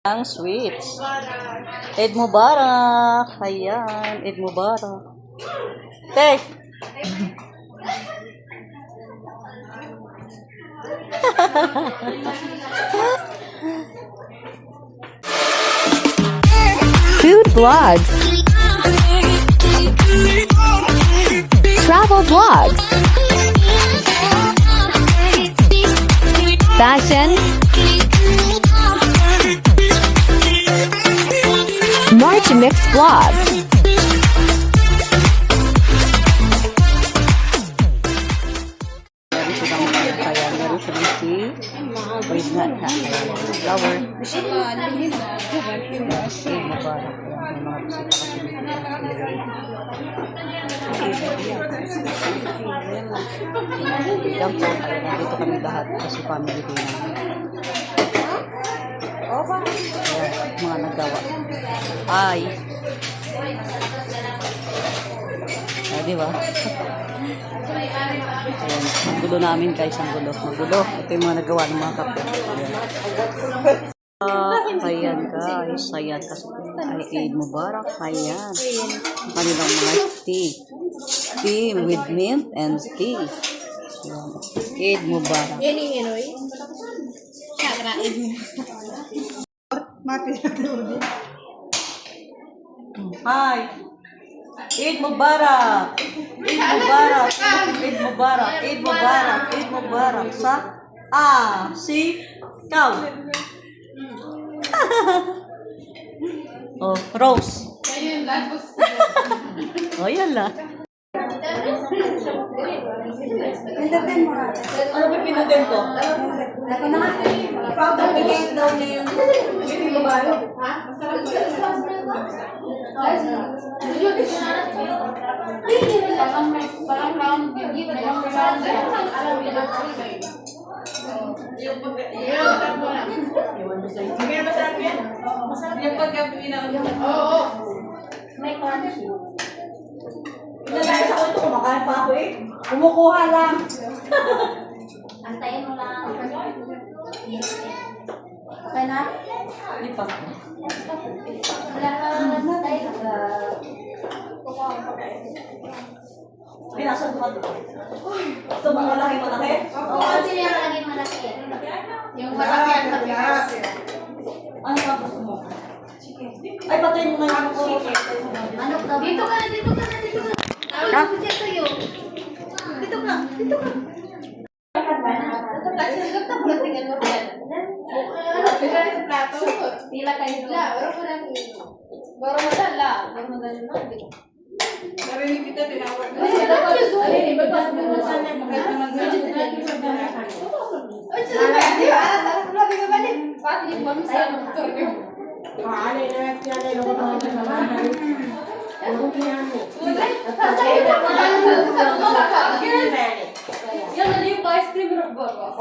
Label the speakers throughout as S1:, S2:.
S1: Ang sweets. Eid Mubarak. Ayan, Eid Mubarak. Te!
S2: Food vlogs, travel vlogs, fashion, March Mix vlogs.
S1: Meron silang si wait nga na flower. Eid Mubarak. May mga bisita kasi dito. Yan po, dito kami lahat kasi family din namin. Ayan, mga nagawa. Ay! Di ba? Ayan, ang gulo namin guys, ang gulo. Magulo. Ito yung mga nagawa ng mga kape. Ayan guys, ayan kasi ay Eid Mubarak. Ayan. Ang kanilang mga tea. Tea with mint and tea. Ayan. Eid Mubarak. Hi! Eid Mubarak! Eid Mubarak! Eid Mubarak! Eid Mubarak! Eid Mubarak! Sa si Kaw! Oh, Rose! Oh, yan lang. Ano ba pinudin ko? Proud of the game daw niya yung hindi mo ba? Yung paggabi na oo. May crunchy. Nalala sa ito, kumakain pa ako eh. Kumukuha lang.
S3: Antayin mo lang. Okay na?
S1: Hindi pa.
S3: Wala ka natay ka.
S1: Pinasan mo ito. Ito mga malaki-malaki?
S3: Oo, kasi yung malaki malaki. Yung malaki at matigas.
S1: Ano pa gusto mo? Ay, patayin mo na yung
S3: Manok daw. Dito ka na, dito ka na, dito ka na.
S1: Ha?
S3: Dito sa'yo. Dito ka, dito ka. Pila kayo doon. Baru modal na.
S4: Narinig kita, tinawag na.
S5: يلا اليوم ايس كريم يروح برا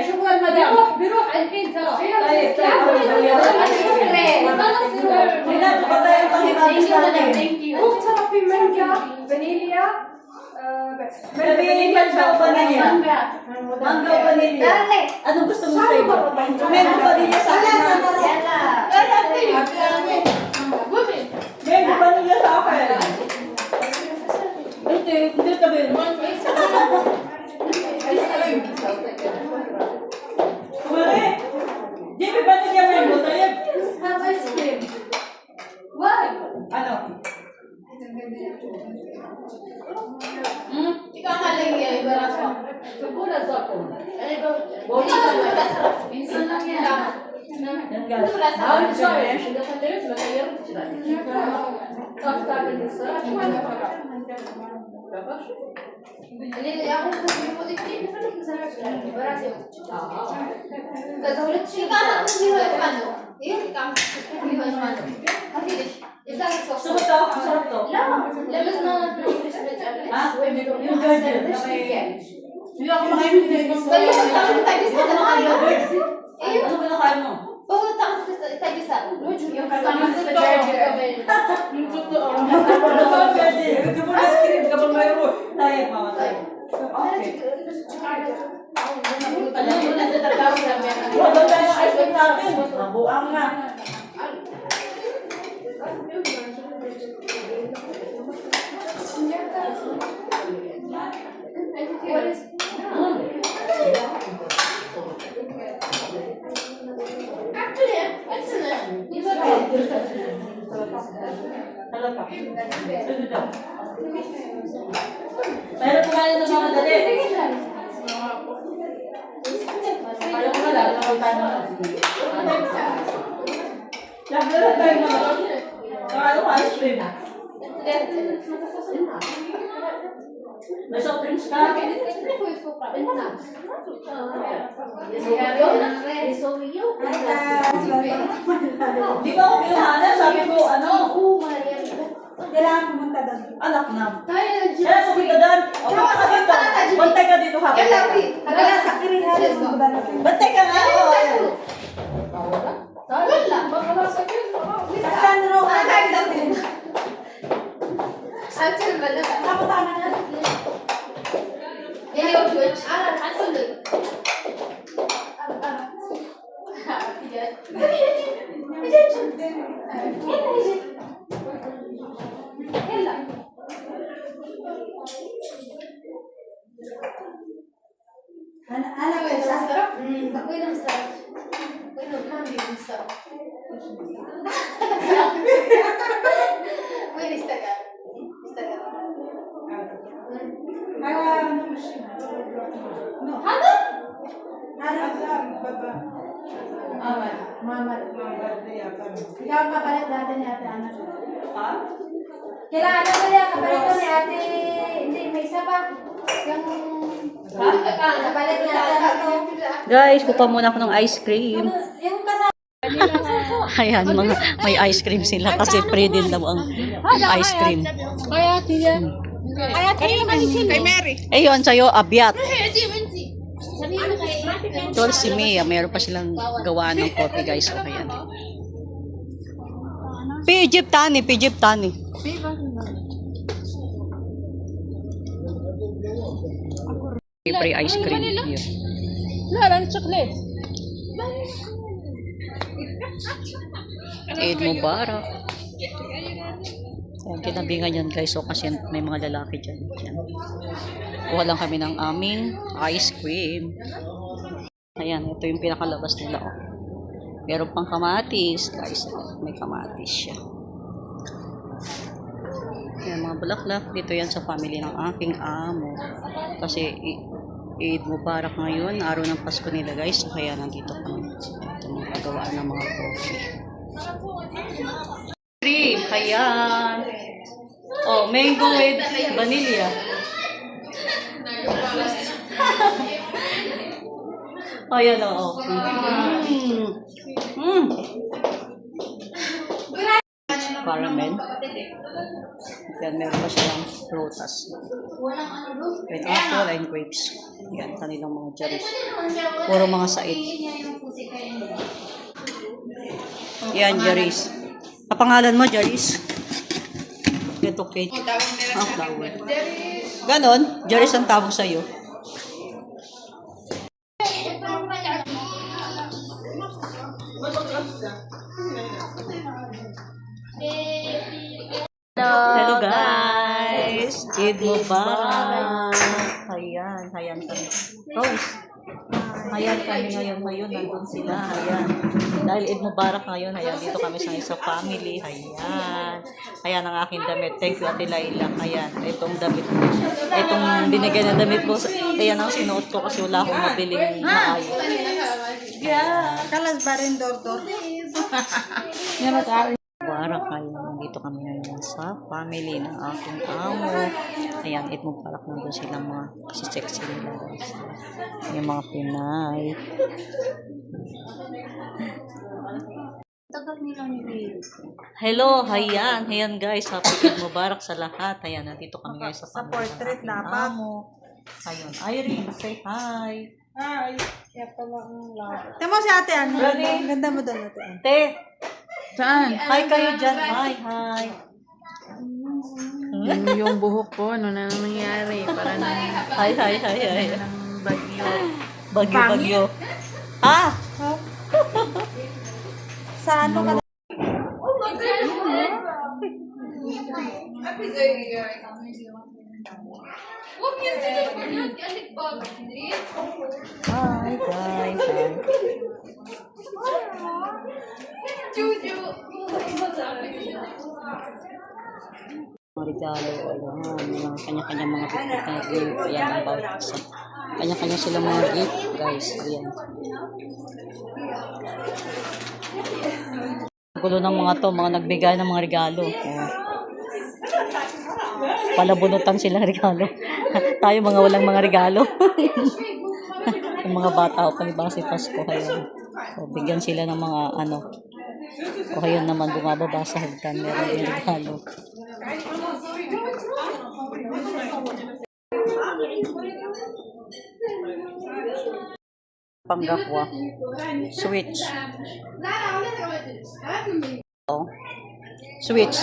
S5: شوفوا المدام بيروح الحين ترى روح ترى في مانجا فانيليا بس
S1: Mangga o vanilya? Mangga o vanilya? Anong gusto mo flavor? Mango vanilya sa akin. Mango vanilya sa akin. Hindi sabihin. Kumari. Di ba vanilya mango? Tayo.
S5: have ice cream why
S1: Ano?
S5: ikaw maling yan ibarat mo tugula zako minsan lang yan
S1: Yan guys.
S5: I'm sorry إذا خليت ما غيرتش أفكار النساء اللي يعرف يقول لك كيف نفرق مثلا براسي كذا شيء كان تصير كمان إيه كان تصير كمان هذيش إذا
S1: Gusto mo to? Masarap to?
S5: لا لبسنا نفرش
S1: Ha? Yung garden. Na may...
S4: Hindi ako makain
S5: طيب تعالوا نتاجس هذا
S1: Ano kinakain mo?
S5: هو تعالوا نتاجس وجه يوم
S1: Ano ba ang garden?
S4: Ito mo na screen, kapag may root.
S1: Tayo, mama tayo.
S5: Okay.
S4: Wala tayong ice cream natin. Mabuang nga. Pero kumain na mga dali. Ayaw ko na lang. Ayaw tayo na lang. Meron tayo na lang. Ano ka ice cream? May soft drinks ka? Di ba ako pinuhanan? Sabi ko, ano?
S3: Kailangan pumunta doon.
S4: Anak na. Kaya pumunta doon. O, punta ka dito. Bantay ka dito ha.
S3: Wala sa kirihan.
S4: Bantay ka nga. O, ayan.
S3: Saan ro? Anak ka sa? Mama. Ikaw kapalit natin ni ate anak.
S4: Ha?
S3: Kailangan ko yan, kapalit ko ni ate. Hindi, may isa pa. Yung kapalit ni ate anak to.
S1: Guys, kuha muna ako ng ice cream.
S3: Yung kasama.
S1: Ayan, mga, may ice cream sila kasi free din daw ang ice cream.
S5: Kaya tiyan. Kaya tiyan. Kay Mary.
S1: Ayun, sa'yo, abyat. Tol si Mia, mayroon pa silang gawa ng coffee guys. So, ayan. Pijip tani. Free ice cream. Yun.
S5: Larang chocolate.
S1: Eid Mubarak. Ayan, kinabingan yan guys. So, kasi may mga lalaki dyan. Yan. Kuha lang kami ng aming ice cream. Ayan, ito yung pinakalabas nila. Oh. Meron pang kamatis. Guys, may kamatis siya. Ayan, mga bulaklak. Dito yan sa family ng aking amo. Kasi Eid Mubarak ngayon. Araw ng Pasko nila guys. So, kaya nandito kami. Ito mga pagawaan ng mga coffee. Cream. Ayan. Oh, mango with vanilla. Ayan o. Caramel. Yan, meron pa silang prutas. With apple and grapes. Yan, kanilang mga cherries. Puro mga said. Yan, cherries. Kapangalan mo, cherries? Ito, cake. Ah, flower. Ganon, cherries ang tawag sa'yo. Hello guys! Eid Mubarak! Ayan kami. Rose! Ayan kami ngayon, nandun sila. Ayan. Dahil Eid Mubarak ngayon, ayan, dito kami sa family. Ayan. Ayan ang aking damit. Thank you, Ate Laila. Ayan, itong damit. Itong binigay na damit po. Ayan ang sinuot ko kasi wala akong mabiling maayos.
S3: Kalas ba rin door-door?
S1: Mubarak kayo. Nandito kami ngayon sa family ng aking amo. Ayan, Eid Mubarak nandun silang mga kasi sexy nila. Yung mga Pinay. Hello, ayan. Ayan guys, happy Eid Mubarak sa lahat. Ayan, nandito kami ngayon sa family
S3: portrait
S1: ng aking amo. Ayun, Irene, say hi.
S3: Ay, kaya pala ang lahat. Tama si ate, ano? Ganda mo doon ate.
S1: Te,
S5: Saan?
S1: hi kayo dyan. Hi.
S5: Yung buhok ko, ano na nangyari? Para na
S1: Hi.
S3: Bagyo.
S1: Bagyo. Ah!
S3: Sa ano ka
S1: Hi guys. Hi. Mga regalo, ayan, mga kanya-kanya mga gift na gift, ayan ang bawat isa. Kanya-kanya sila mga gift, guys, ayan. Ang gulo ng mga to, mga nagbigay ng mga regalo. Ayan. Palabunutan sila regalo. Tayo mga walang mga regalo. Yung mga bata o palibang si Pasko, ayan. O, bigyan sila ng mga ano. O ayun naman, bumababa sa hagdan, meron din regalo. Panggapwa. Switch. Oh. Switch.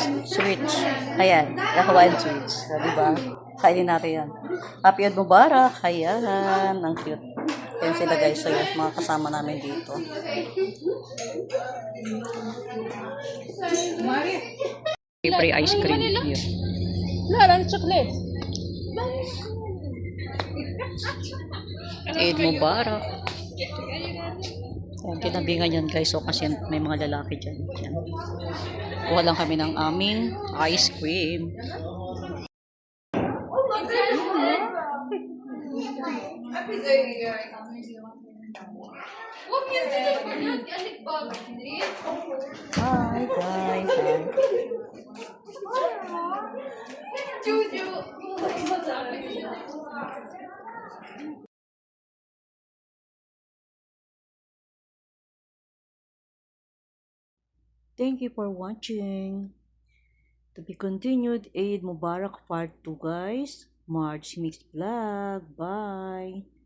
S1: Ayan. Hawaiian switch. Diba? Kainin natin yan. Happy Eid Mubarak. Ayan. Ang cute. Ayan sila guys. So, yan, mga kasama namin dito. Free ice cream. Yun.
S5: لا chocolate.
S1: Eid Mubarak. Ayan, kinabingan yan guys. So, kasi may mga lalaki dyan. Yan. Kuha lang kami ng aming ice cream. Hi guys. Hi. Thank you for watching. To be continued, Eid Mubarak Part 2 guys. March Mix Vlog. Bye.